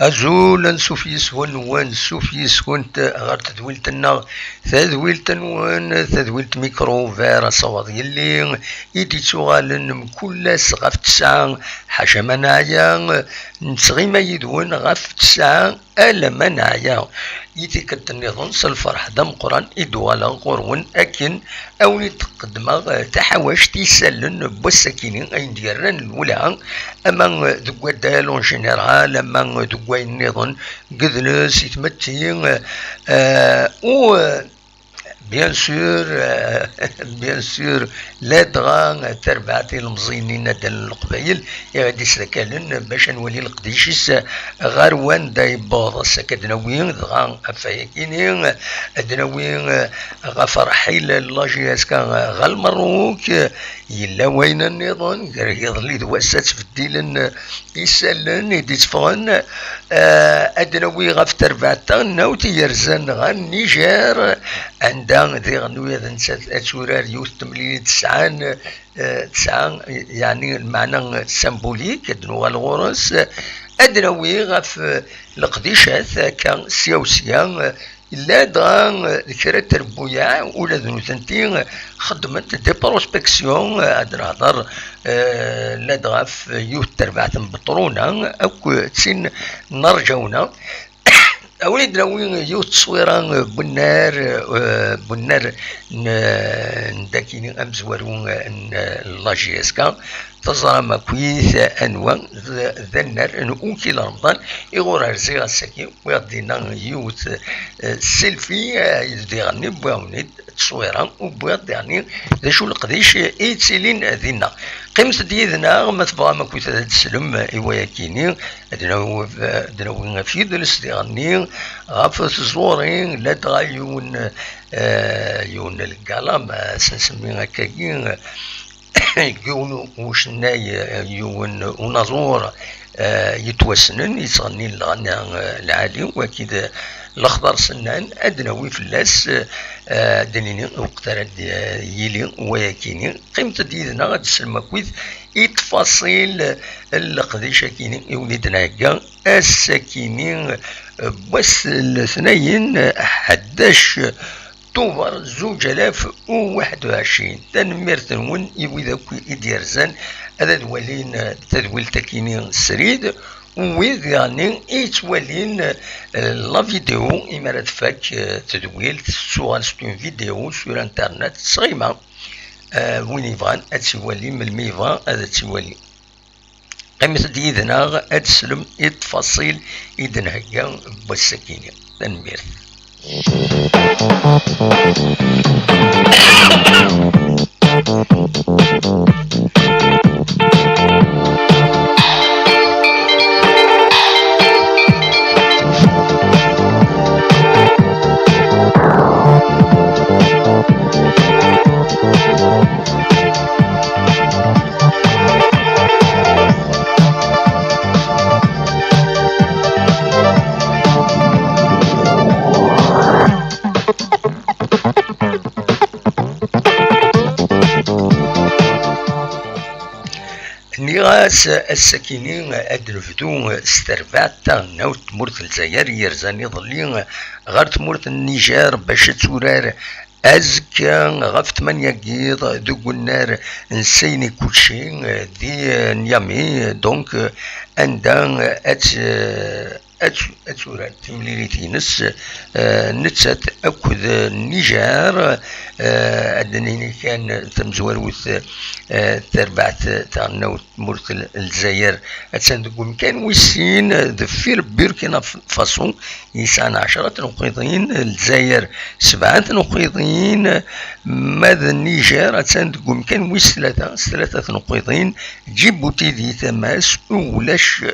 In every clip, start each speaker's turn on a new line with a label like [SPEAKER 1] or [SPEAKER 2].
[SPEAKER 1] أزول نسوفيس ون سوفيس كنت غير تدويلتنا تدويلت نون تدويلت ميكرو فيرا صواد يلي إيدي تغالن كل غف تسعة حاشا منايا نسغي ما يدون غف تسعة ألا منايا إيدي كتنظن الفرح دم قران إدوالا قرون أكن أو تقدم تحواش تيسالن بوسكينين أين ديران الأولى أما دقوا دالون جينيرال أما دقوا النظن قذلس يتمتين و بيان سور لا دغا تربعتي المزينين دال القبايل غادي سكالن باش نولي القديشيس غير وان دايبوض سكدناوين دغا افايكيني ادناوين غا فرحيل لاجياس كان غا المروك يلا وين النظام غير يظلي دواسات في الديلن يسالن يديتفغن ادناوي غا في تربعتا ناوتي يرزن غا النيجر عندها ذي غنوية ذنسات أتورار يوث تمليل تسعة يعني المعنى سمبوليك أدنو الغرس أدنوي غف القديشات كان سياوسيا إلا دغا كرا تربويا ولا ذنو ثنتين خدمت دي بروسبكسيون أدنا هضر لا دغا في يوث تربعة بطرونا أو تسين نرجونا أوليد نوين يوت تصويران بنار نداكيني أمزورون اللاجيسكا تظهر مكويث أنواع ذنر أنو أوكي رمضان يغور هرزيغا الساكي ويغدينا يوت سيلفي يديغني بواونيد تصويران وبواغديغني ذا شو القديش إيتسيلين ذينا قيمة ديدنا ما تبغى مكويث هذا السلم إيواياكيني أدناوين في دلس ديغني غاف تزورين لا دغا يون القلم سنسميها كاين يقولوا وش ناي يون ونظور يتوسنن يصغني الغنى العالي وكذا الاخضر سنان ادنوي فلاس دنيني وقترا يلي وياكيني قيمة ديدنا غاد السلمى كويث التفاصيل القديشة كيني يوليدنا هكا الساكينين بس الاثنين 11 أكتوبر 2021 تنميرت نون يوي ذاك يديرزان هذا دوالين تدويل تكيني سريد ويذ يعني يتوالين لا فيديو إمارات فاك تدويل سوغال ستون فيديو سور انترنت صغيمة وين يبغان أتسوالي من الميفان هذا تسوالي قيمة ديدنا أتسلم التفاصيل إذن هكا بالسكينة تنميرت نيغاس السكينين أدرفدو استربعت ناوت تمورت الجزائر يرزاني ظلين غير تمورت النيجر باش تورار أزكا غف 8 قيض دوك النار نسيني كلشي دي نيامي دونك عندها أتورات تمليليتينس نتسات أكد النيجر أدنيني كان تمزوروث تربعت تاعنا مرت الجزائر أتسندقون كان ويسين ذفير بوركينا فاسو يسعنا 10 نقيضين الجزائر 7 نقيضين ماذا النيجر تقوم كان ويس ثلاثة نقيضين، جيبوتي دي تماس ولاش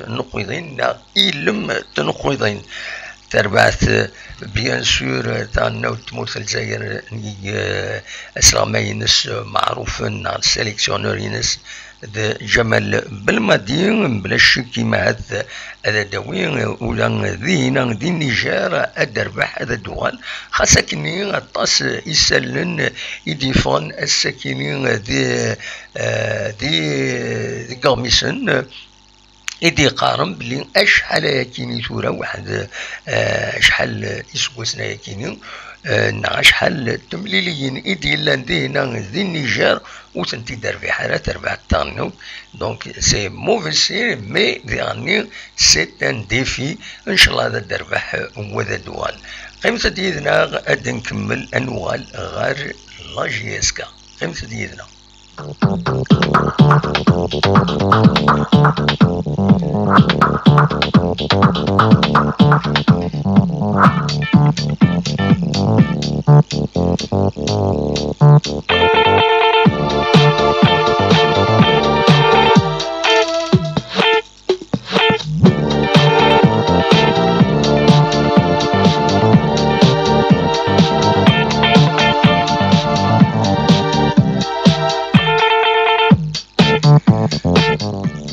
[SPEAKER 1] نقيضين إلم تنقيضين تربعت بيان سور تاعنا وتموت الجزائر اسلامينس معروفين على السيليكسيونور ينس جمال بالمدين بلا شك كيما هذا داوين ولا ذينا دي النيجر الدربح هذا الدول خاصة كني الطاس يسلن يديفون الساكنين دي قاميسن إدي قارن بلي أشحال ياكيني ثورة واحد أشحال يسوسنا ياكيني أشحال تمليليين إدي لاندينا ذي النيجر وتنتي دار في حالة تربع التانو. دونك سي موفي سي مي ديغاني سي ان ديفي إن شاء الله هذا الدربح وذا الدول. قيمة ديدنا غادي نكمل أنوال غير لا جي اس كا. قيمة ديدنا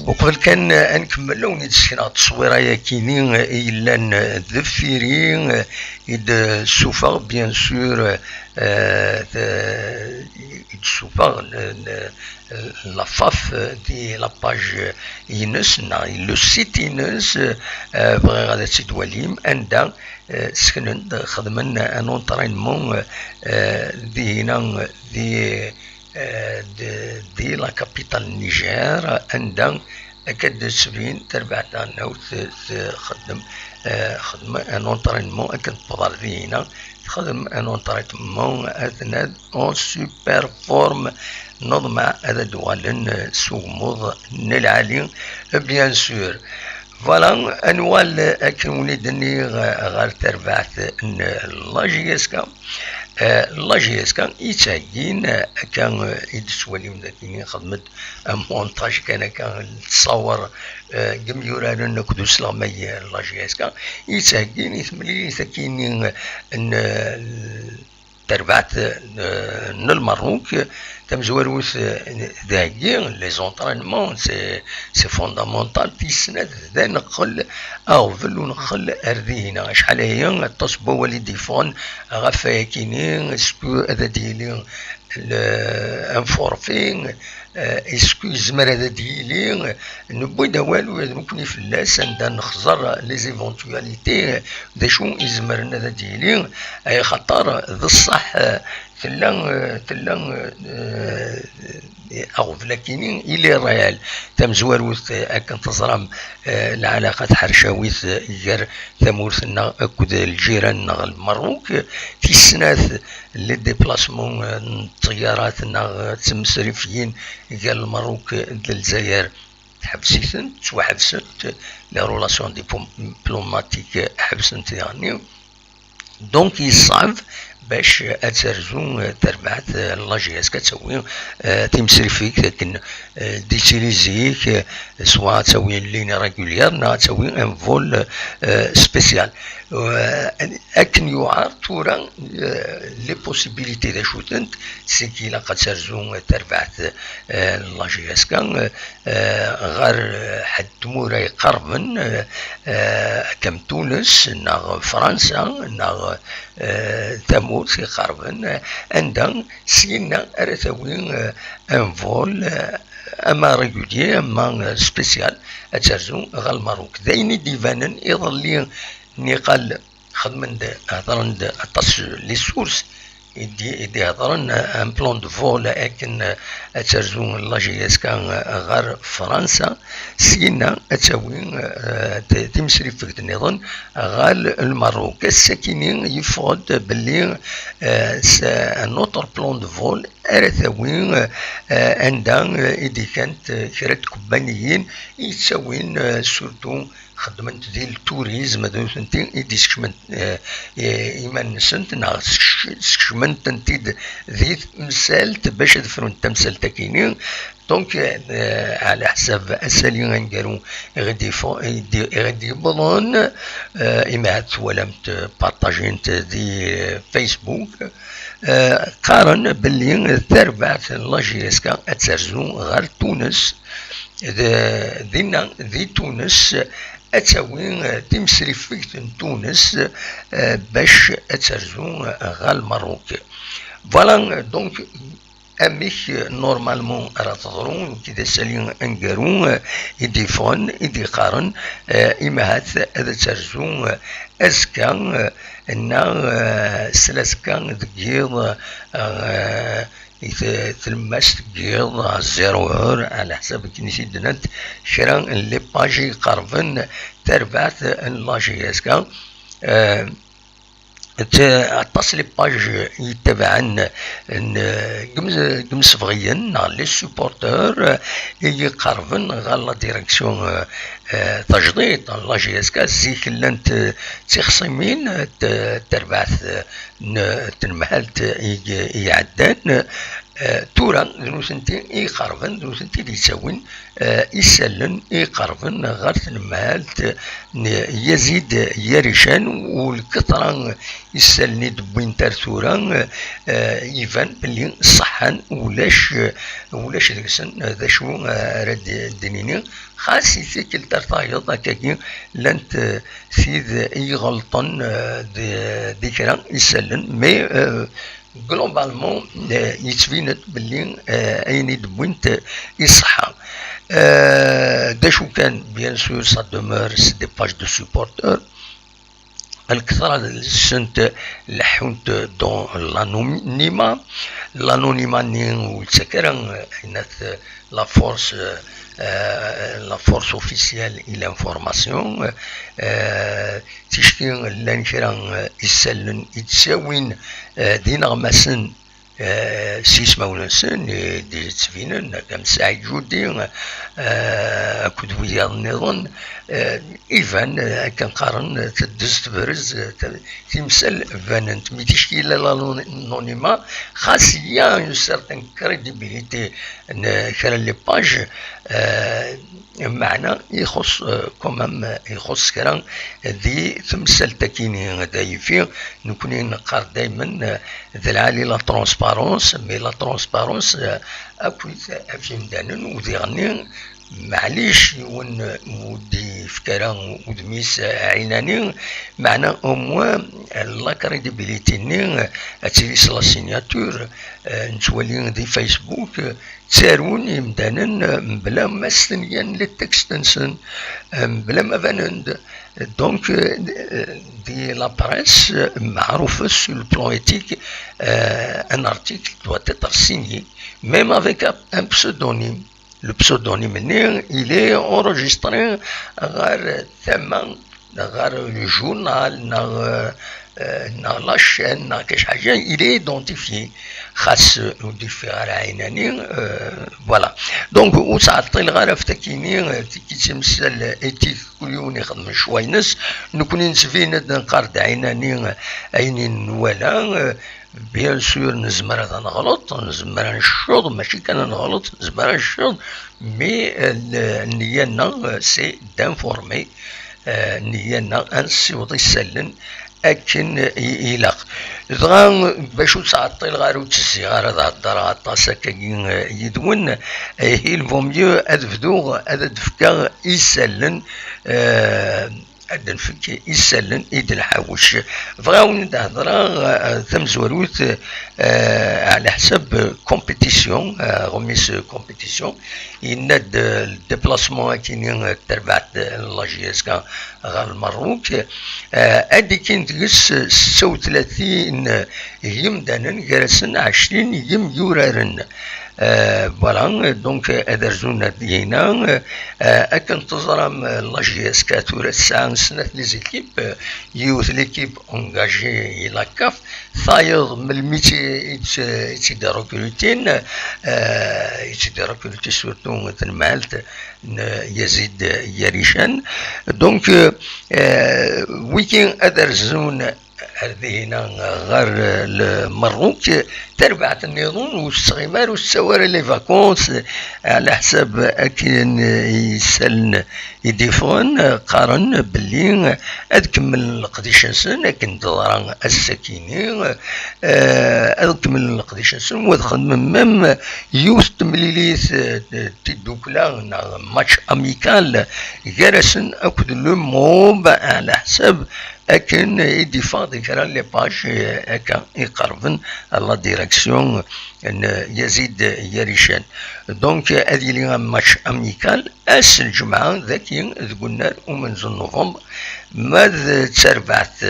[SPEAKER 1] وقبل كان نكملو ونتسكنا تصويره ياكيني إلا ذفيرين إد سوفا بيان سور سوفا لافاف دي لاباج ينس لو سيت ينس بغي غادا تدواليم عندها سكنن خدمن ان اونترينمون دي هنا دي لا كابيتال نيجر عندها أكد سبعين تربع تاعنا خدم ان اونترينمون أكد بضاردينا خدم ان اونترينمون أثناء اون سوبر فورم نضمع هذا دوالن سوموض نلعالي بيان سور. فوالا انوال اكن وليدني غير تربعت لا جي اس كا. لا جي اس كان يتاكين كان يدسوالي من ذاك خدمت مونتاج كان تصور قميوران نكدو سلامية لا جي اس كان يتاكين يثملي ثاكين تربعت المروك تمزوروث داكي لي زونطرينمون سي فوندامونتال تيسند ذا نقل اغفل ونقل اردينا شحال هي تصبو والدي فون غفا كينين اسكو هذا ديالي انفورفين اسكو يزمر هذا ديالي نبوي دا والو ممكن فلاس عندنا نخزر لي زيفونتواليتي دا شو يزمرنا هذا ديالي اي خطر ذا الصح تلا أغفل كينين إلي ريال تمزوروث أكن تزرم العلاقات حرشاويث جر ثمورثنا أكد الجيران المروك في السناث لي ديبلاسمون الطيارات تمسرفيين قال المروك الجزائر حبسيثن سوا حبست لا رولاسيون ديبلوماتيك حبسنت يعني. دونك يصعب باش اترزو تربعت لا جي اس كتسوي تمسرفيك لكن ديتيليزيك سواء تسوي لين ريغولير نا تسوي ان فول سبيسيال اكن يعار تورا لي بوسيبيليتي دا شوتنت سي كي لا قد ترزو تربعت لا جي اس كان غير حد موراي قربن كم تونس نا فرنسا نا تموت في قربن عندنا سينا ارثوين ان فول اما ريغولي اما سبيسيال اترزو غال ماروك دايني ديفانن يظل نقال خدمن هضرن اطاس لي سورس يدي هضرن ان بلان دو فول لكن اترزو لا جي اس كان غير فرنسا سينا اتسوي تمسري في النظام غال المروك الساكنين يفرض باللي ان اوتر بلان دو فول ارثوين عندها اذا كانت كرات كومبانيين يتسوين سورتو خدمت ديال التوريزم دوثنتي يديسكمنت إيمان نسنت نا سكشمنت نتيد ذي مسالت باش دفرون تمثال تاكينين دونك على حساب اسالي غنقالو غادي يبضون إمات ولمت بارطاجينت دي فيسبوك قارن باللي تربعت لاجيسكا اتسرزو غير تونس ذي تونس اتساوي تمسري فيك تونس باش اتسرزو غير المروك فوالا دونك اميك نورمالمون راه تهضرون كي سالين انقارون يديفون يدي قارن امهات هذا ترزو ازكا انا سلاسكا دقيض تلمس دقيض زيرو هور على حساب كنيسي دنت شران اللي باجي قربن تربعت لاجيسكا اتصل باج يتبعن قمص فغيان لي سوبورتور يقربن غير لا ديريكسيون تجديد لا جي اس كا زيك لانت تخصمين تربعث تنمهلت يعدان تورا دروسنتي يقربن دروسنتي اللي يساوين يسلن يقربن غير تنمهلت يزيد يريشان والكثرة يسلني دبوين ترثورا يفان بلي صحان ولاش ديكسن ذا شو راد دينيني خاص يفيك الترطايض هكاكي لانت سيد يغلطن ديكرا يسلن مي جلوبالمون يتبينت باللي اين يدبوينت يصحى دا شو كان بيان سور سا دومور سي دي باج دو سوبورتور الكثرة السنت لحونت دون l'anonymat نين والسكرة إنت la force officielle et l'information تشكين لانشران يسلن يتساوين دين غمسن سيس مولنسن دي تسفينن كم سعيد جودي أكد ويا النظام إيفان كان قارن تدز تبرز تمثل فاننت مي تشكيل l'anonymat خاص يا une certaine crédibilité كان لي باج معنى يخص كمام يخص كلام ذي تمثل تكيني دايفي نكون نقار دايما ذا العالي لا ترونسبارونس مي لا ترونسبارونس اكويت افين دانن وذي غني معليش ودي فكرة ودميس عيناني معنى أموا لا كريديبيليتي ني أتسيس لا سيناتور نتولي دي فيسبوك تسارون مدانن بلا ما ستنيان للتكستنسن بلا ما فانند دونك دي لا بريس معروفة سو لو بلان éthique ان ارتيكل doit être signé même avec un pseudonyme. Le pseudonyme, il est enregistré dans le journal, dans la chaîne, dans quelque chose, il est identifié. Voilà. Donc, où ça a été le rêve de qui s'appelle éthique, كل يخدم شوي ناس نكون نسفينا نقارد عيناني عينين ولا بيان سور نزمر نغلط نزمر نشوض ماشي كان نغلط نزمر نشوض مي نيانا سي دانفورمي نيانا انسيوض يسلن اكن يلاق دغا باش تعطي غير وتسي غير هذا الدار عطاسه كاين يدون هي الفوميو ادفدو ادفكا يسلن أدنفك يسلن إيد الحوش فغاون هضرة ثم زوروت على حسب كومبيتيسيون غميس كومبيتيسيون يناد الديبلاسمون كاينين تربعت لاجيسكا غير المروك أدي كاين تقص 36 يم دانن جالسن 20 يم يورارن فوالا دونك ادرزونا دينا اكن تزرم لا جي اس كاتورا سان سنة لي زيكيب يوث ليكيب اونجاجي لا كاف ثايض من الميتي يتسيدي ركروتين يتسيدي ركروتي سورتو مثل مالت يزيد يريشان دونك ويكين ادرزون هذه هنا غير المروك تربعة النظام والصغيمار والسواري لي فاكونس على حساب أكين يسالن يديفون قارن باللي أدكمل القديشنسن أكن دوران السكيني أدكمل القديشنسن ودخل مم يوث تمليليث تدوكلا ماتش أميكال جرسن أكد لو موب على حساب أكن يديفون كرا لي باج أكا يقربن لا ديريكسيون يزيد يريشان دونك هذه لي ماتش اميكال اس الجمعه ذاكي قلنا ومنذ نوفمبر ماذا تربعت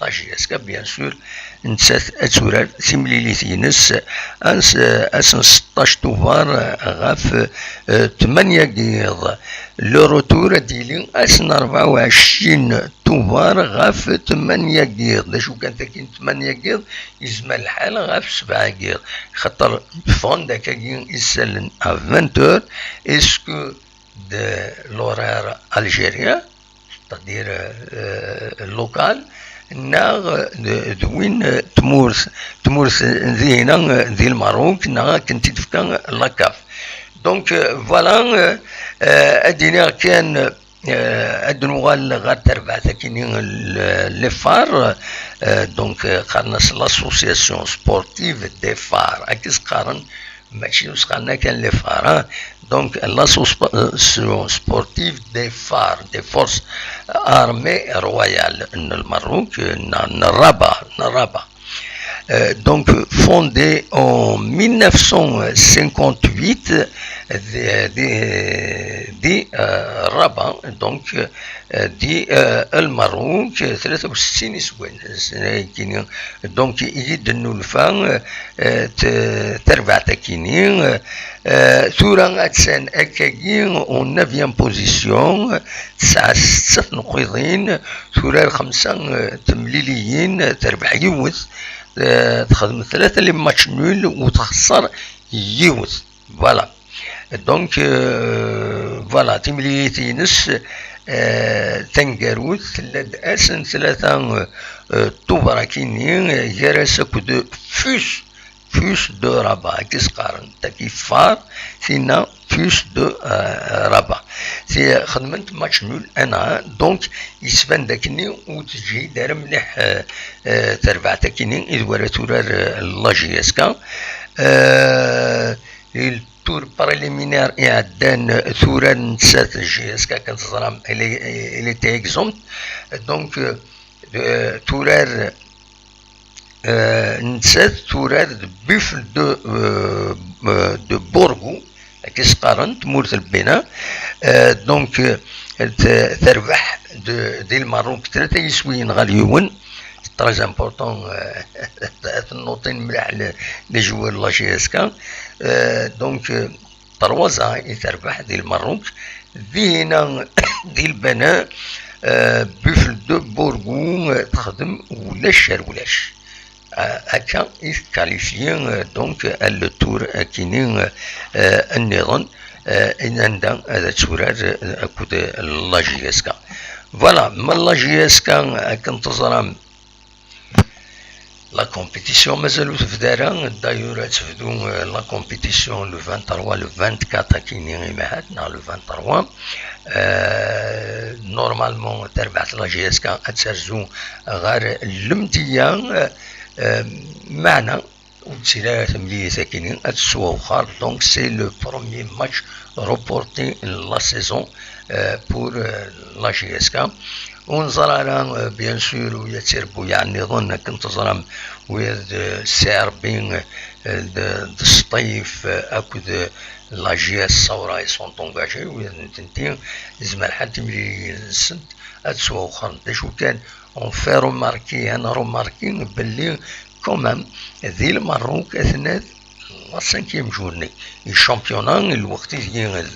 [SPEAKER 1] لا جي اس كا بيان سور نسات اتورار ثمليليت ينس اسن 16 توفار غاف 8 قيض لو روتور ديالي اسن 24 توفار غاف 8 قيض شو كان تاكين 8 قيض يزمى الحال غاف 7 قيض خاطر فون داك يسالن ا 20 اسكو دو لورير الجيريا c'est-à-dire اللوكال ناغ دوين تمورث ذي هنا ذي الماروك ناغ كنتي تفكا لاكاف دونك فوالا ادينا كان ادنوغال غير تربع ثاكينين لي فار دونك قارناس لاسوسياسيون سبورتيف دي فار اكيس قارن ماشي وسقنا كان لي فار دونك لاسوسياسيون سبورتيف دي فار دي فورس ارمي رويال المروك نرابا donc fondé en 1958 دي رابا دونك دي المروك 63 سنين دونك يدنو الفان تربع تاكينين ثورا اتسان اكاكين اون نافيان بوزيسيون 9 نقيضين ثورا 5 تمليليين تربع يوث تخدم 3 اللي ماتش نول وتخسر يوث فوالا دونك فوالا تمليليتي نس تنقروث لد اسن 3 توبراكينين جراسة كدو فوس دو رابا كيس قارن تاكي فار سينا فوس دو رابا سي خدمت ماتش نول انا دونك يسبان داكني وتجي دار مليح تربع تاكيني اذ ورا تورار لاجي اسكا التور باراليمينير اعدان ثورا نسات جي اسكا كانت تظلم الي تي اكزومت دونك تورار نسات تورار بيفل دو بورغو كيس قارن تمورت البناء دونك تربح دي الماروك 3 يسويين غاليون تري امبورطون النوطين مليح لي جوار لا جي اس كا دونك 3 يتربح دي الماروك هنا دي البناء بيفل دو بورغو تخدم ولاش هكا يكاليفيين دونك التور كينين النظام ان عندها هذا تورار اكود لا جي اس كا فوالا من لا جي اس كا كنتظرام لا كومبيتيسيون مازالو تفدارا دايور تفدو لا كومبيتيسيون لو 23 لو 24 كاينين معاتنا لو 23 نورمالمون تربعت لا جي اس كا تسرزو غير المدية معنا وثلاث مليون ساكنين اتسوا وخار دونك سي لو بروميي ماتش روبورتي لا سيزون بور لا جي اس كا ونظر انا بيان سور ويا تيربو يعني نظن كنت ظلم ويا السيربين الصيف اكد لا جي اس صورا يسون طونجاجي ويا نتنتين زعما لحد ملي سنت اتسوا وخار شو كان اون في روماركي انا روماركي باللي كومام ذي المروك اثناء لا سانكيام جورني الشامبيونا الوقت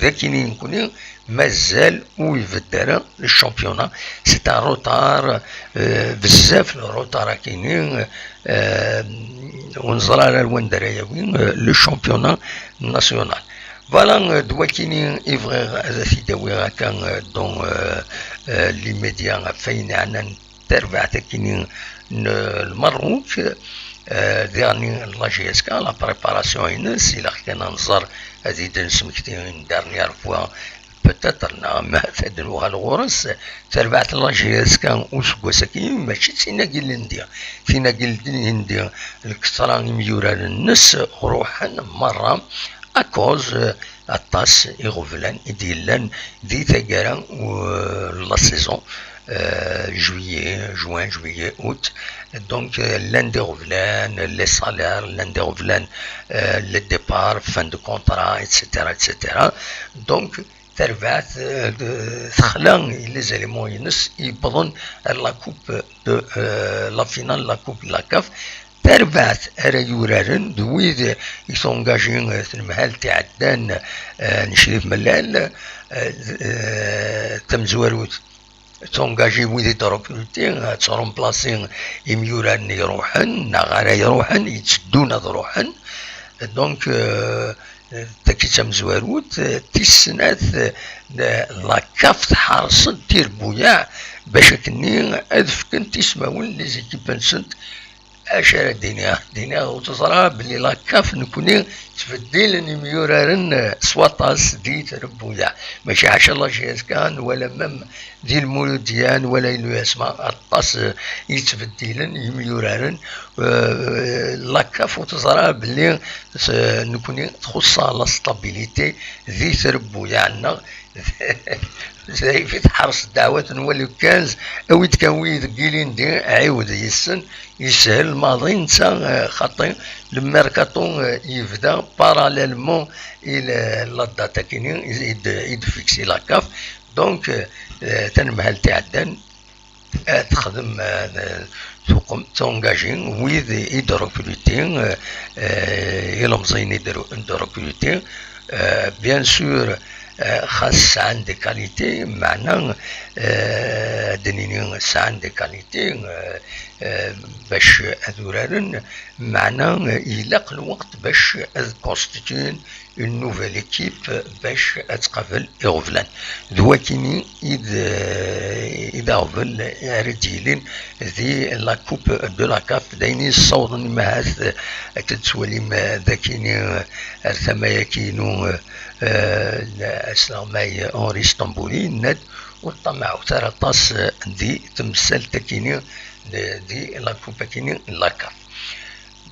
[SPEAKER 1] ذاكيني نكوني مازال ويفدر الشامبيونا سي ان روتار بزاف الروتار كاينين ونزرى على الوان دراياوين لو شامبيونا ناسيونال فوالا دوا كاينين يبغي هذا سيداوي هكا دون لي ميديا فاين عنا تربع كاينين المروك ديرني لا جي اس كا لا بريباراسيون ينس الى كان نزر هذه نسمكتين دارنيير فوا بتاتر نعم تدلوها الغرس تربعت لا جي اس كا وسكواسا كاين ماشي تيناقي الهنديه تيناقي الهنديه الكثرة ميورا الناس روحا مرة اكوز الطاس يغفلان يديلان دي تاكارا لا سيزون juin, juillet, août. Donc, l'un des revenants, les salaires, l'un des revenants, le départ, fin de contrat, etc. etc. Donc, تربعت خلان les éléments ينس يبضون la coupe de la finale, la coupe de la CAF. تربعت يورارن دويد يسونجاجين في المحل تاع عدان نشريف ملال تمزوروت تونجاجي ويدي تروبلوتين ترومبلاسين يميوران يروحن نغارا يروحن يتسدون روحن دونك تاكي تمزواروت تيسنات لا كاف تحرصت دير بويا باش كني اذفكن تسماون لي زيكيب نسنت اشار دينيا وتصرى بلي لا كاف نكوني تفديل نميورارن سواطاس دي تربويا ماشي عشا الله جهاز كان ولا مم دي المولوديان ولا يلو يسمع الطاس يتفديلن يميورارن لا كاف وتصرى بلي نكوني تخصها لا ستابيليتي ذي تربويا عنا زي في تحرص الدعوة نولي كانز اويد كان ويد قيلين دي عيود يسن يسهل الماضي نتا خاطي الميركاتو يبدا باراليلمون الى لا داتا كاينين يدفيكسي لا كاف دونك تنمهل تعدن تخدم تقوم تونجاجين ويد يدروكوليتين يلمزين يدروكوليتين بيان سور خاص عندي كاليتي معناه دنيني عندي كاليتي باش اذورارن معناه يلاق الوقت باش كونستيتيون اون نوفيل ايكيب باش تقابل يغفلان دواكيني اذا غفل رجيلين ذي لا كوب دو لا كاف دايني صوضن مهاث تتسولي ذاكيني ثمايا كينو اسلامي اونري اسطنبولي ند وطمعوا ترى طاس دي تمثال تكيني دي لا كوبا كيني لا كاف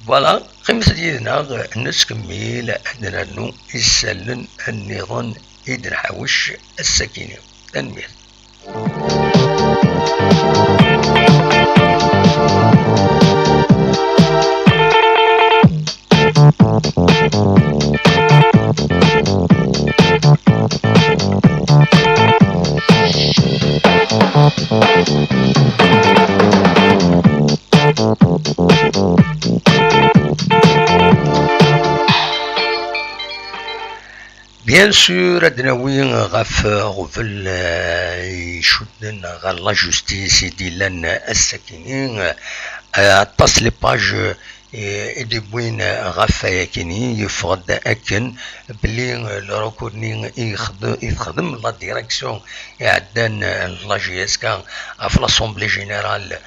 [SPEAKER 1] فوالا قيمة ديالنا نسكمل عندنا نو يسالن النظام يدير حوش السكينة تنمير بيان سور عندنا وين غاف غفل يشدن غا لا جوستيس يديلن الساكنين طاس لي باج إدي بوين غافا كيني يفرض أكن بلي الروكورني يخدم لا ديريكسيون يعدان لا جي اس كا في لاسومبلي جينيرال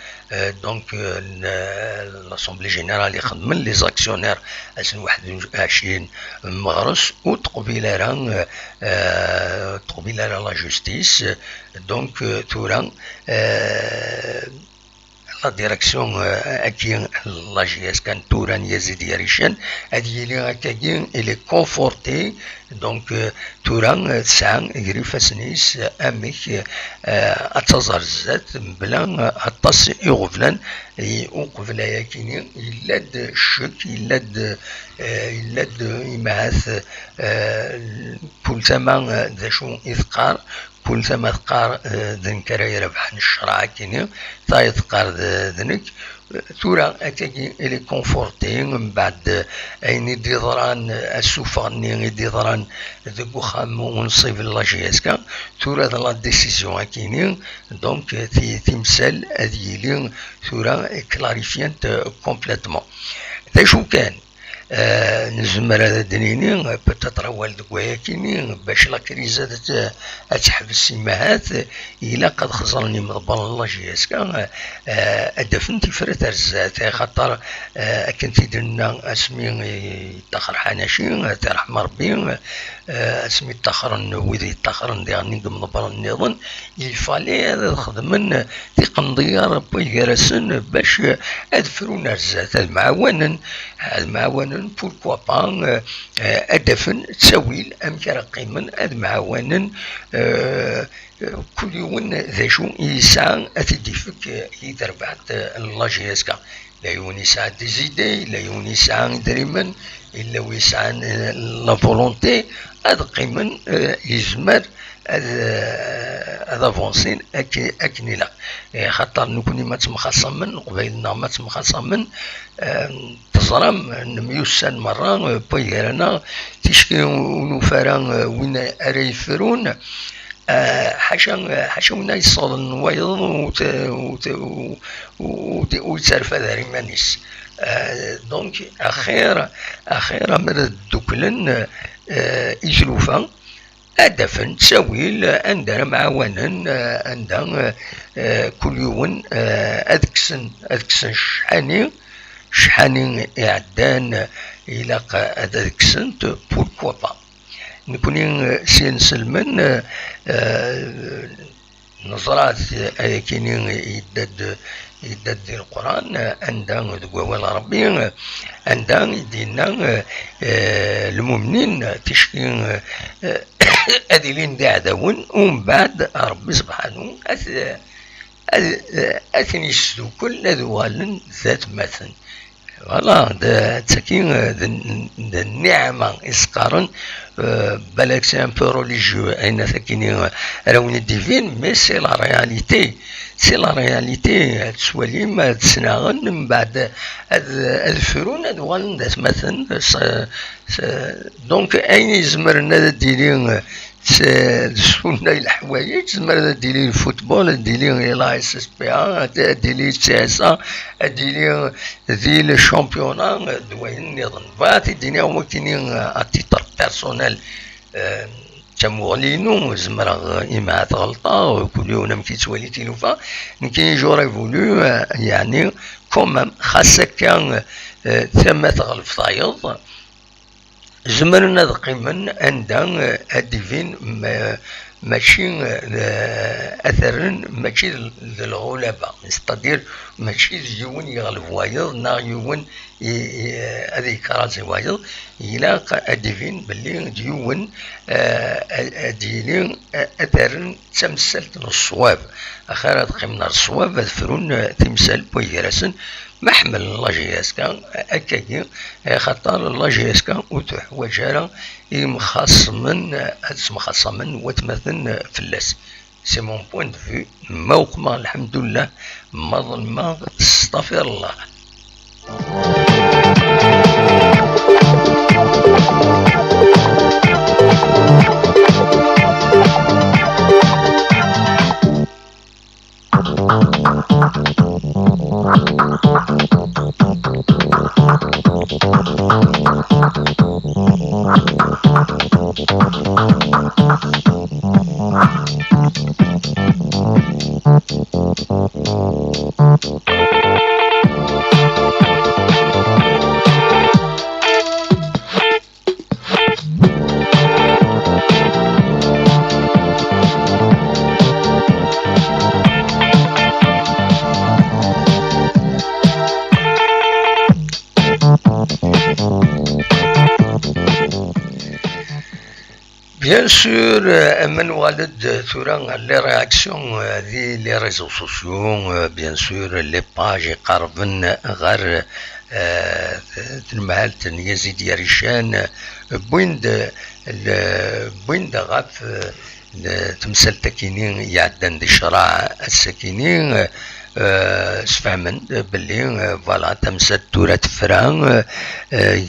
[SPEAKER 1] دونك لاسومبلي جينيرال يخدم لي زاكسيونير 21 مغرس وتقبيل راه لا جوستيس دونك تورا لا ديريكسيون اكي لا جي اس كان توران يزيد يريشان هادي لي هكاكي الي كونفورتي دونك توران تسعة غريفاسنيس اميك اتزار الزات بلا اطاس يغفلان يوقفلا ياكيني يلاد الشك يلاد يمعاث كل ثمن ذا شو اذكار كل ثم تقار ذنكر يربح الشرع كيني طاي تقار ذنك ثورة أتاكي إلي كونفورتي من بعد أين يدي ضران السوفغني يدي ضران ذوك وخام ونصيب لاجياسكا ثورة لا ديسيزيون كيني دونك تمثال هذه ثورة كلاريفيانت كومبليتمون ذا شو كان نزمر هذا دنيني بتطرى والد كوياكيني باش لا كريزة تحبس سماهات إلا قد خزرني مضبر الله جياسكا أدفن تفرت رزات خاطر كنت درنا اسمي تاخر حناشي ترحم ربي اسمي تاخرن وذي تاخرن ديالني مضبر النظام يفالي هذا خدمن تقنديار بيجرسن باش أدفرون رزات المعاون بوركوا با أدفن تسويل أمكر قيمن أد معاونا كل يوم ذا شو يسعى أتدفك يدر بعد الله جياسكا لا يون يسعى ديزيدي لا يون يسعى دريمن إلا ويسعى لا فولونتي أد قيمن يزمر هذا فونسين أكني لا خاطر نكوني ما تمخصم من قبيلنا ما تمخصم من تصرم نميوسان مرة بيرنا تشكي ونفران وين أريفرون حاشا وين يصل ويض ويتعرف هذا ريمانيس دونك أخيرا مرد دوكلن إجلوفا أدفن تسويل عندنا معاونا عندنا كل يوم أذكسن شحاني إعدان إلى أذكسن بوركوا با نكونين سين سلمان نظرات كينين يدد القرآن عندنا دقوال ربي عندنا يدينا المؤمنين تشكين أدلين دي عداون ومن بعد ربي سبحانه أثني يسدو كل ذوال ذات مثل فوالا دا تسكين دا النعمة إسقارن بالك سي ان بو ريليجيو أين ثكيني راون ديفين مي سي لا رياليتي سي لا رياليتي تسوالي ما تسناغن من بعد الفرون ذوال ذات مثل دونك أين يزمرنا ديرين سونا الحوايج زعما ديري الفوتبول ديري لا اس اس بي ا ديري سي اس ا ديري ذي الشامبيونا دوين نظن فاتي ديني هما كاينين اتيتر بيرسونيل تمولينو زمرا إما غلطة وكل يوم نمكي توالي تلوفا نكي جوري فولو يعني كومام خاصك كان ثم تغلف طايض زمرنا ذقيمن عندنا الديفين ماشي اثرن ماشي للغلبة ستادير ماشي يون يغلب وايض نا يون هذه كراسي وايض الى الديفين باللي يون دينين اثرن تمثلت الصواب اخر ذقيمنا الصواب فرون تمثال بويرسن محمل الله جياسكا أكاكي خاطر الله جياسكا وتحوجارا مخاصمن وتمثل فلاس سي مون بوين دو فيو موقما الحمد لله ما ظلما استغفر الله Bien sûr, من والد ثورة لي رياكسيون هذه لي ريزو سوسيو bien sûr لي باج قربن غير تنمهالت يزيد يريشان بويند غاف تمثال تكيني يعدن دي شراع السكينين سفهمن باللي فوالا تمثال تورات فران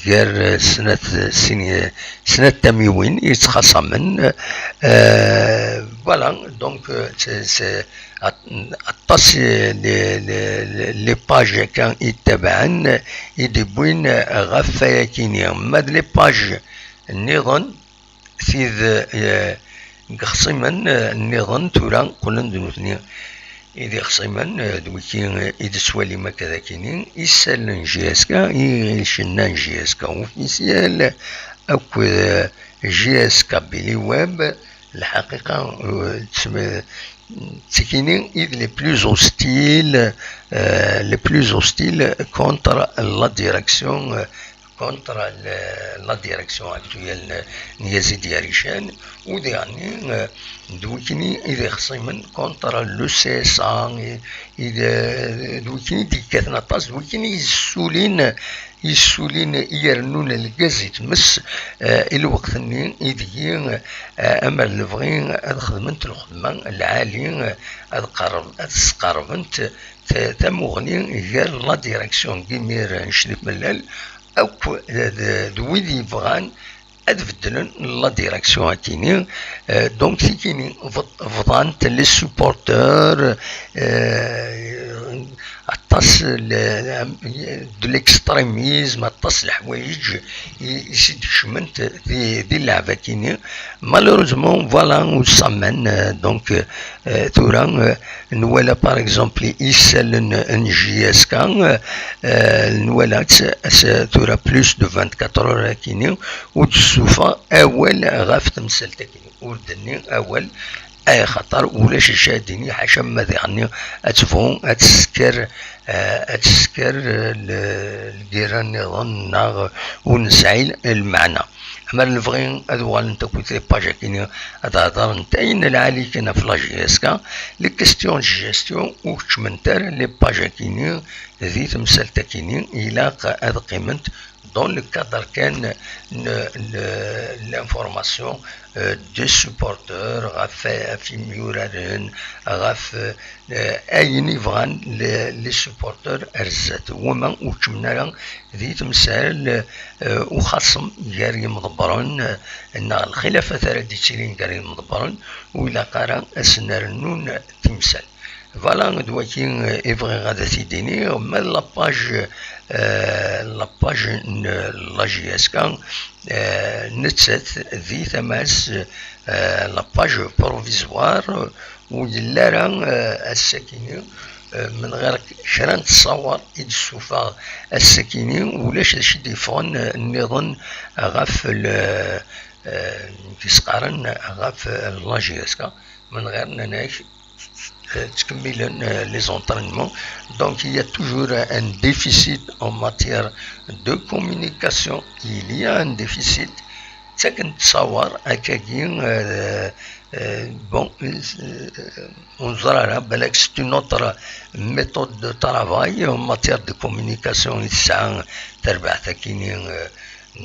[SPEAKER 1] غير سنة تميوين يتخاصمن فوالا دونك الطاس لي باج كان يتبعن يدبوين غف يكيني ماد لي باج النظام سيد خصيمن النظام تورا كلن دنوثني إذا خصيمن دوكين إذا سوالي ما كذا كينين يسالن جياسكا يشنان جياسكا اوفيسيال أكو جياسكا بلي ويب الحقيقة تكينين إذ لي بلوز هوستيل كونتر لا ديريكسيون contre la direction actuelle Yazid Yarishan ou dernier دوكيني إذا خصيمن كونتر لو سي اس إذا دوكيني ديكاتنا طاس دوكيني يسولين يرنون الغاز يتمس الوقت اني يدي اما الفغين خدمت الخدمه العالي قربنت تمغني غير لا ديريكسيون كيمير نشرف ملال او دويدي يبغان ادفدلن لا ديريكسيون كيني دونك كيني فضانت لي سوبورتور الطاس دو ليكستريميزم الطاس الحوايج يسيد شمنت دي اللعبه كيني مالوروزمون فوالا وصمن دونك تورا نوالا باغ اكزومبل يسالن ان جي اس كان نوالا تورا بلوس دو 24 اور كيني وتشوفا اول غاف تمثل كيني وردني اول اي خطر ولاش شاديني حاشا ما يعني اتفون اتسكر الجيران نظن ونسعيل المعنى اما الفغين ادوال انت كنت لي باجا كيني هضر انت اين العالي كاين في لاجيسكا لي كيستيون جيستيون وش منتر لي باجا كيني ذي تمثال تكيني الى هاد قيمت dans le cadre كان l'information des supporters غاف في ميورارن غاف اين يبغان لي سوبورتور ارزات وما وكمنا ذي تمثال وخاصم جاري مضبرون ان الخلافه ثلاث تشيلين جاري مضبرون ولا قرا اسنرنون تمثال فوالا دوكين افغي غادا تيديني ما لاباج لا جي اس كان نتسات ذي ثماس لاباج بروفيزوار ولا راه الساكنين من غير كرا تصور يدسوفا الساكنين ولاش هادشي ديفون النظام غاف كيسقارن غاف لا جي اس كان من غير نناش تكمل les entraînements. Donc il y a toujours un déficit en matière de communication. Il y a un déficit. تكن تصور هكاكين bon on zrara بالك c'est une autre méthode de travail en matière de communication يتسعى تربع تكينين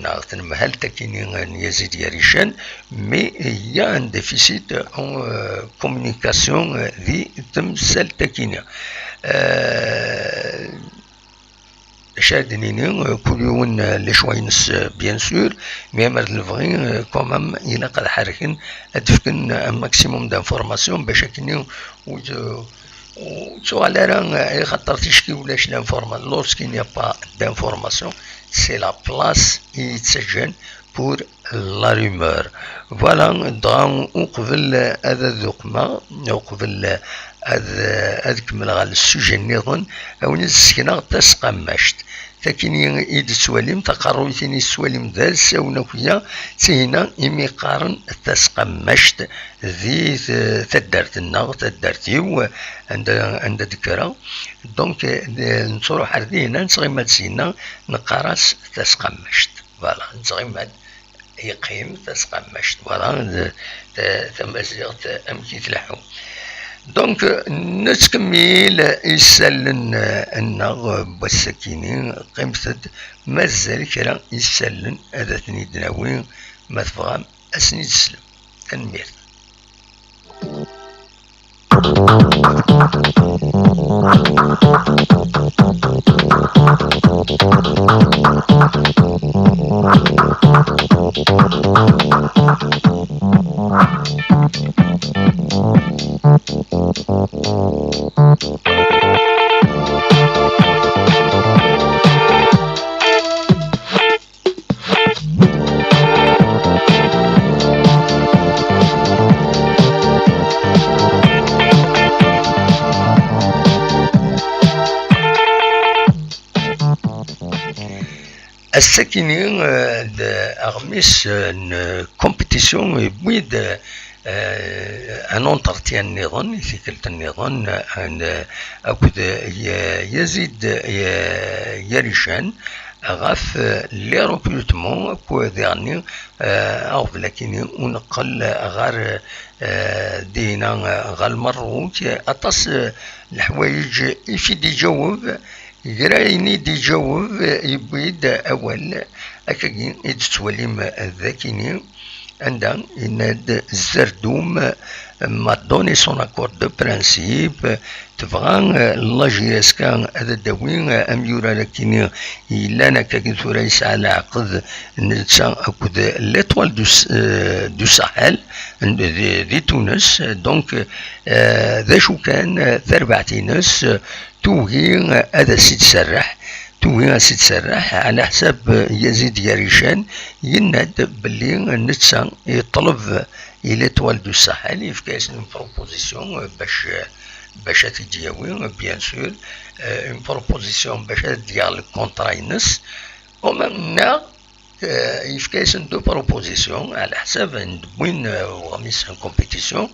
[SPEAKER 1] ناغتن مهل تكينين يزيد يريشان mais il y a un déficit en communication ذي تمثال تكينين شادنيني كل يوم لشوينس بيان سور مي مرد الفغي كومام الى قد حركن ادفكن ان ماكسيموم دانفورماسيون باش كني و على راه خاطر تشكي ولاش لانفورماسيون لورسكي نيا با دانفورماسيون سي لا بلاس يتسجل بور لا رومور فوالا دغا وقبل هذا الذقمه وقبل هذا كمل على السوجي النظام او نسكنا تسقمشت لكن إيد سواليم تقرر ثاني سواليم ذا ساوناكيا تينا إمي قارن تسقمشت ذي تدارت النار تدارتيو عند ذكرى دونك نصورو حردينا نصغيمات سينا نقراس تسقمشت فوالا نصغيمات يقيم تسقمشت فوالا تمازيغت أمكي تلحو دونك نتكمل يسالن النغ بالسكينين قيمتد مازال كرا يسالن هذا ثني دناوين ما تبغى اسني تسلم كنمير الساكنين أغميس كومبيتيسيون بويد ان اونترتيان النظام ثقل النظام اكد يزيد يريشان غاف لي روكروتمون كو ديرني اوف لكن ونقل غار دينا غا المروك اطاس الحوايج يفيد يجاوب يقرايني دي جاوب يبيد اول اكاكين يتوليم ذاكيني عندها يناد الزردوم ما دوني سون اكور دو برانسيب تبغى لاجياس كان هذا داوين اميورا لكن الا انا كثورا يسعى العقد نتسا اكود ليطوال دو ساحل دي تونس دونك ذا شو كان ثربعتينس توهي هذا سيد سرح توهي سيد سرح على حساب يزيد ياريشان يناد باللي نتسا يطلب إلى توال دو ساحل يفكاس اون بروبوزيسيون باش تجيوي بيان سور اون بروبوزيسيون باش ديال الكونترا ينس ومنا يفكاس دو بروبوزيسيون على حساب وين وغميس ان كومبيتيسيون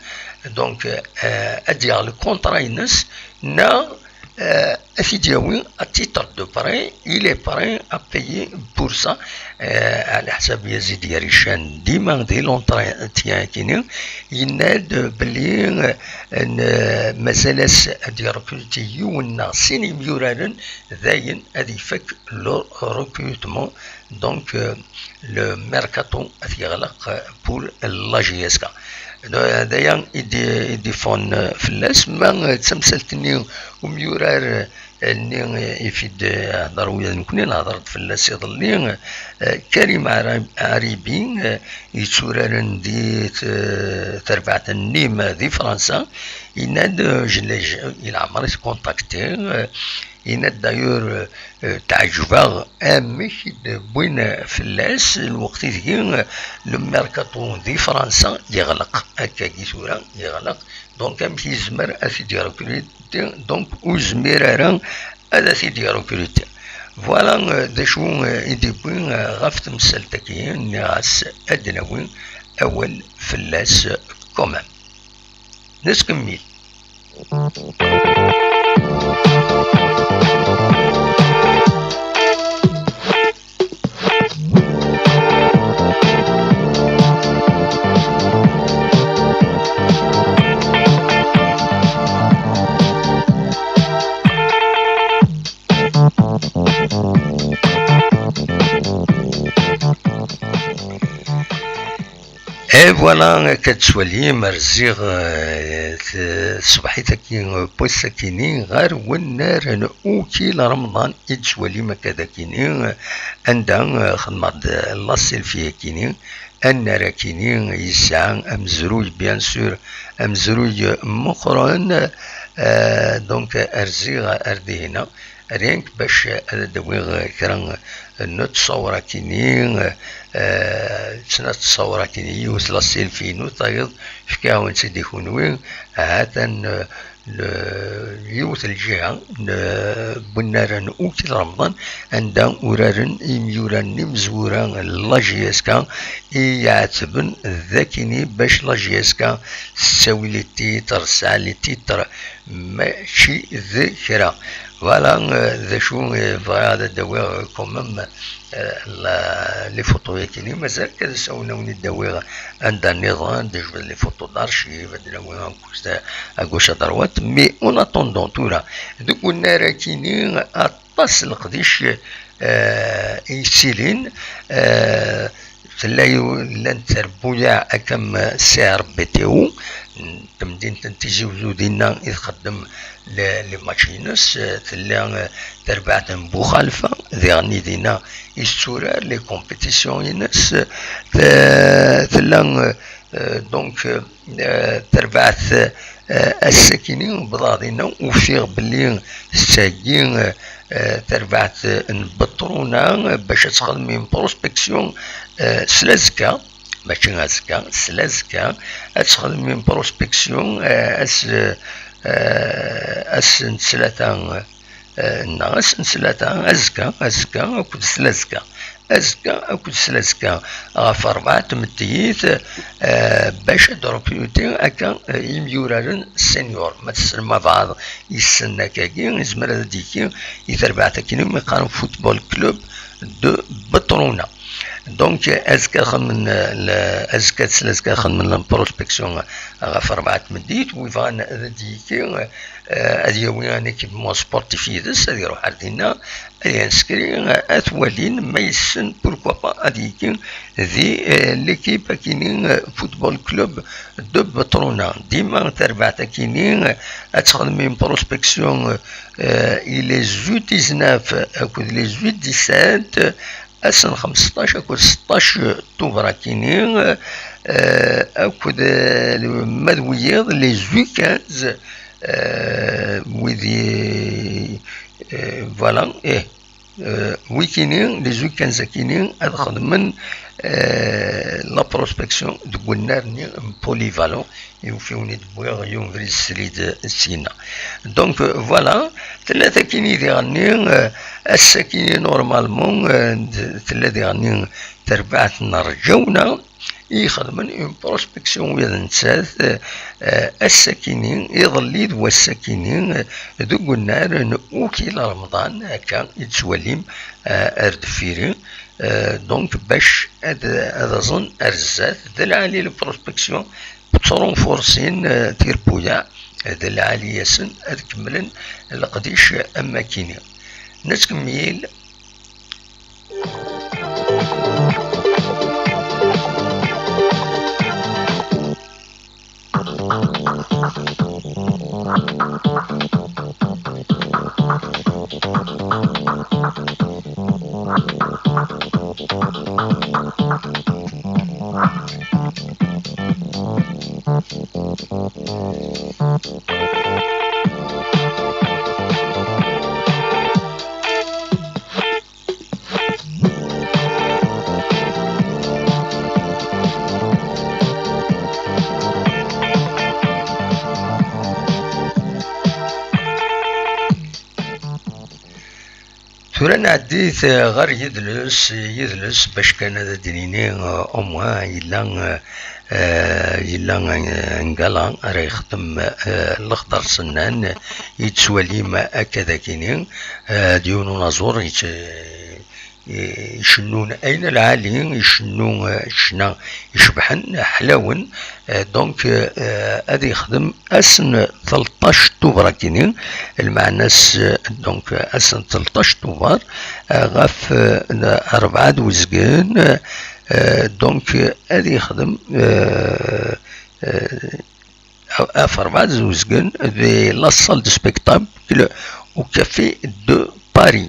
[SPEAKER 1] دونك ديال الكونترا ينس نا أفيديوي التيتر دو بري إلي بري أبيي بور سا على حساب يزيد ياريشان ديما دي لونتريان كيني يناد بلي مسالاس ديال ركروتي يونا سيني ميورالن ذاين أدي فك لو ركروتمون دونك لو ميركاتو أثيغلق بور لا جي اس كا هذايا يدي فون فلاس ما تمثلتني وميورار اني يفيد هضر ويا نكوني هضرت فلاس يضلي كريم عريبي يتورارن دي تربعة النيم دي فرنسا يناد جلاج الى عمري كونتاكتي يناد دايور تعجبا امي بوين فلاس الوقت ذي لو ميركاتو دي فرنسا يغلق هكا كيسورا يغلق دونك امشي يزمر اسيدي ركروتي دونك وزميرارا هذا سيدي ركروتي فوالا دا شو يدي بوين غاف تمثال تاكيين ناس ادناوين اول فلاس كومان نسكمل فوالا كتسوالي مرزيغ صبحي تاكين بوس ساكيني غير والنار اوكي لرمضان يتسوالي ما كذا كيني عندها خدمة لاصيل فيها كيني النار كيني يسعى امزروج بيان سور امزروج مقرن دونك ارزيغ اردي هنا رينك باش دويغ كران نتصور كيني نتصور كيني يوث لاصيل فينو طايض فكاون سيدي كونوين هاتن يوث الجهة بنارن اوكي رمضان عندها ورارن يميوران مزوران لاجيسكا يعتبن ذاكيني باش لاجيسكا تساوي لي تيتر ساعة لي تيتر ماشي ذكرى فوالا ذا شو هذا الدواء كومام لي فوتو ياكيني مازال كذا ساوناوني الدواء عندها النظام دجبد لي فوتو دارشيف الدواء اكوش دروات مي اون اتوندون تورا دوك النار كيني اطاس القديش يسيلين تلايو لان تربويا كم سعر بتاعو تمدين تنتيجي وجودنا يخدم لي ماتشينس تلا تربعة بوخالفة ذي دينا يستورار لي كومبيتيسيون ينس تلا دونك تربعة الساكنين بضادنا وفيغ بلي الساقين تربعة نبطرونا باش تخدمين بروسبكسيون سلازكا ماشي غازكا سلازكا تخدمين بروسبكسيون اس نسلاتا الناس نسلاتا ازكا وكل سلازكا أزكا أكل سلاسكا غف 4 تمديت باش دروبيوتي أكا يميورارن سينيور ما تسلم بعض يسنى كاكي يزمر ديكي يتربع تاكينو ميقارن فوتبول كلوب دو بطرونة دونك أزكا خمن أزكا سلاسكا خمن البروسبكسيون غف 4 تمديت ويفان ديكي هذه وين ايكيبمون سبورتيف يدس هذه يروح عندنا ينسكري اثوالين ما يسن بوركوا با هذيك ذي ليكيب كاينين فوتبول كلوب دو بطرونا ديما تربع كاينين تخدمين بروسبكسيون الى زو 19 اكود لي زو 17 اسن 15 اكود 16 توفرا كاينين اكود مدويض لي زو 15 وذي فوالا ويكينين لي زو كان زاكينين ادخل من لا بروسبكسيون دقلنا بوليفالون يوفيوني دبويغ يوم فريز سريد سينا دونك فوالا ثلاثة كيني دي غنين الساكيني نورمالمون ثلاثة غنين تربعة نرجونا يخدمن اون بروسبكسيون ويا نتساث الساكنين يظل ذو الساكنين ذو النار نوكي لرمضان هكا يتسوليم اردفيري دونك باش هذا ظن ارزات دلعالي البروسبكسيون بترون فورسين تيربويا دلعالي ياسن اذكملن القديش اماكيني نتكميل ثورا نعديت غير يدلس باش كان هذا دينيني أموا يلا نقالا راه يخدم الأخضر سنان يتسوالي ما أكذا كينين ديونو نازور يشنون أين العالي يشنون شنا يشبحن حلاون دونك هذا يخدم أسن 13 توفر كينين المعناس دونك أسن 13 توفر غاف 4 وزقان دونك هذا يخدم في 4 وزقان في لا سال دو سبيكتابل او كافي دو باري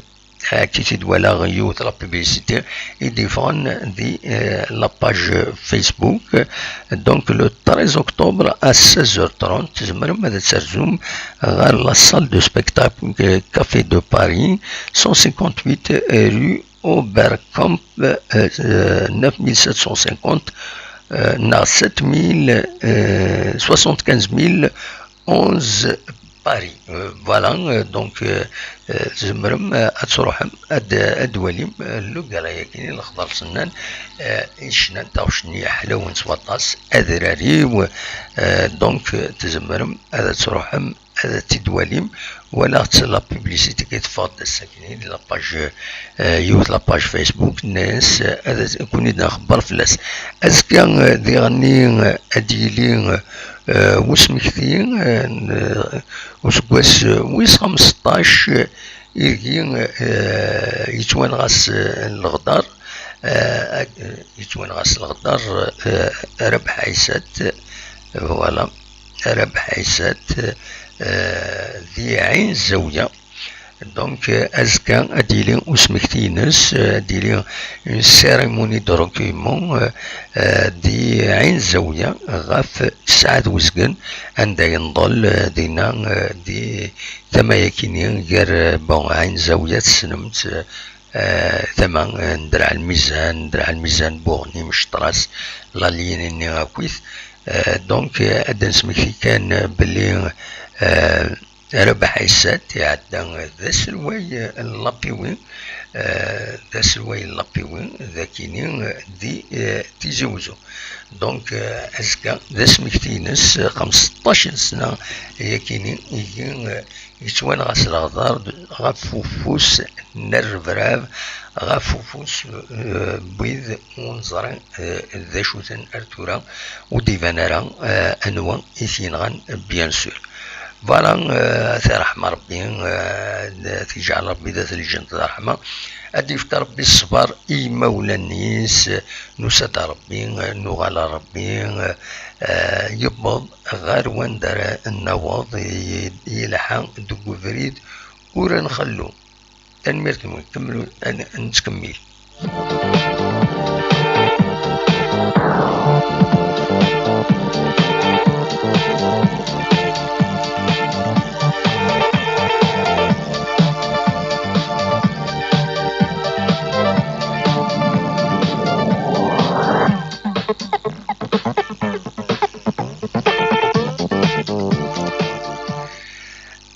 [SPEAKER 1] كي تدوالا غيوت لا بوبليسيتي يديفون دي لا باج فيسبوك دونك لو 13 اكتوبر ا 16h30 تزمر ماذا تسرزوم غير لا سال دو سبيكتابل كافي دو باري 158 رue Oberkamp 9750 نا 7000 75011 باري فوالا دونك تزمرم تروحم ادواليم لو قرايه كاينين الخضر سنان شنا نتا وشني حلاون سواطاس اذراري دونك تزمرم هذا تروحم هذا تدواليم ولا لا بوبليسيتي كيتفاض الساكنين لاباج يوث لاباج فيسبوك الناس هذا كوني نخبر فلاس ازكا دي غني اديلين وسمكتين وسكواس ويس 15 يتوانغاس الغدار ربح عيسات فوالا ربح عيسات ذي عين الزاوية. دونك ازكا اديلي اسمكتينس اديلي اون سيريموني دو روكيمون دي عين الزاوية غاف 9 وزقن عندها ينضل دينا دي ثما يكيني غير بون عين الزاوية تسنمت ثما ندرع الميزان بوغني مش طراس لا لينيني غاكويث. دونك اد نسمكتي كان بلي ربح عيسات يعدى ذا سلواي اللابيوين ذا سلواي اللابيوين ذا كيني دي تيزوزو. دونك ازكا ذا سمكتينس 15 سنة يكيني يتوان غاس الغدار غاف وفوس نرفراف غاف وفوس بيض ونزران ذا شوتن ارتورا وديفانارا انوا يثينغان بيان سور. فوالا ترحم ربي تجعل ربي ذات الجنة الرحمة أدي يفتح ربي الصبر إيما ولا النيس نسات ربي نغالى ربي يبض غير وان دار النواض يلحق دقو فريد ورا نخلو تنميرتمو نكملو نتكمل.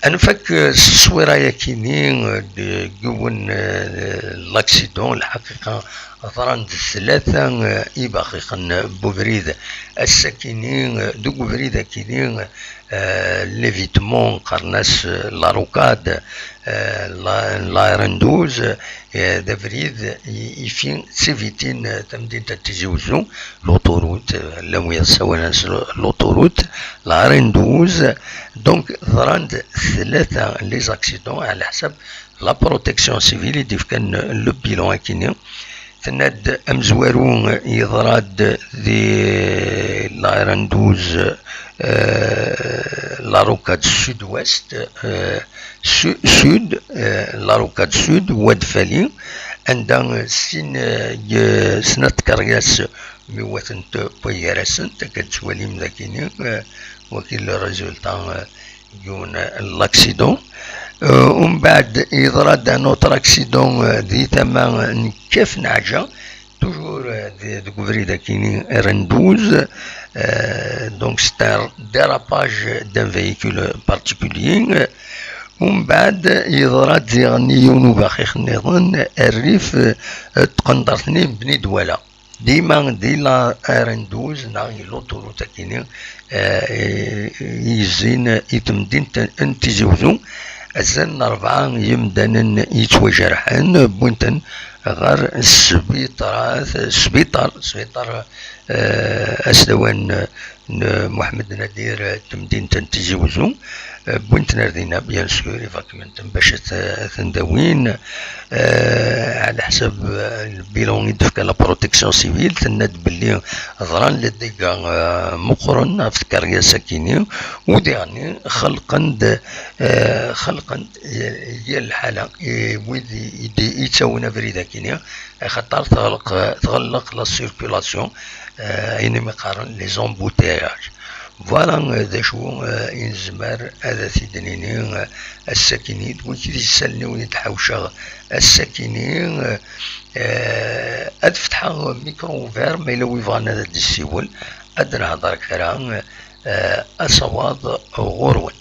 [SPEAKER 1] انفك التصويرة يكيني قون لاكسيدون الحقيقة ضرند الثلاثة إباقيقا بوفريد السكينين دو بوفريد كينين ليفيتمون قرناس لاروكاد لايرندوز دافريد يفين سيفيتين تمدين تتزوزو لوطوروت لو يسوي لوطوروت لايرندوز. دونك ضرند ثلاثة لي زاكسيدون على حسب لا بروتيكسيون سيفيل يديف كان لو بيلون كيني تناد امزوارون يضراد دي لايرندوز لا روكاد سود ويست سود لا روكاد سود واد فالي عندها سنة كرياس ميواتنت بويراسنت كتولي مذاكيني وكيل الريزولتا يون لاكسيدون. ومن بعد يضرد نوتر اكسيدون ذي ثما كيف نعجة توجور دو فريدا كيني رندوز. دونك ستار ديراباج دان فيكول بارتيكولي. ومن بعد يضرد زيغنيون وباخيخ نظن الريف تقندرتني بني دوالا ديما دي لا رندوز ناغي لوطوروتا كيني يزين يتمدين انتزوزو أزن 4 يمدن يتوجرحن بوينتن غير سبيطار أسدوان محمد نادير تمدين تنتزوزو بوينت نردينا بيان سور ايفاكمنت باش تنداوين على حسب البيلون يدفك لا بروتيكسيون سيفيل تناد باللي ضران لديكا مقرن في كاريا ساكيني وديعني خلقند هي الحالة ويد يتساونا فريدا كينيا خاطر تغلق لا سيركولاسيون اينما قارن لي زومبوتياج. فوالا ذا شو ينزمر هذا تيدنيني الساكنين وكي يسالني ويتحوشا الساكنين ادفتح ميكرو فير ما لو يبغانا هذا السيول اد نهضر كرا اصوات غرون.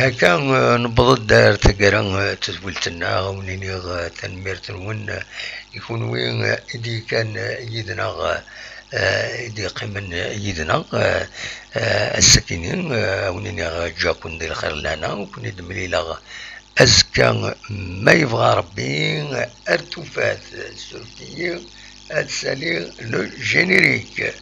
[SPEAKER 1] هكا نبض دار تقرا تزولتنا ونيني تنميرت ون يكون وين إدي كان يدنا إدي قمن يدنا السكينين ونيني جاكون دير خير لنا وكون دملي لغا أزكى ما يبغى ربي أرتفات السلطية أتسالي لو جينيريك.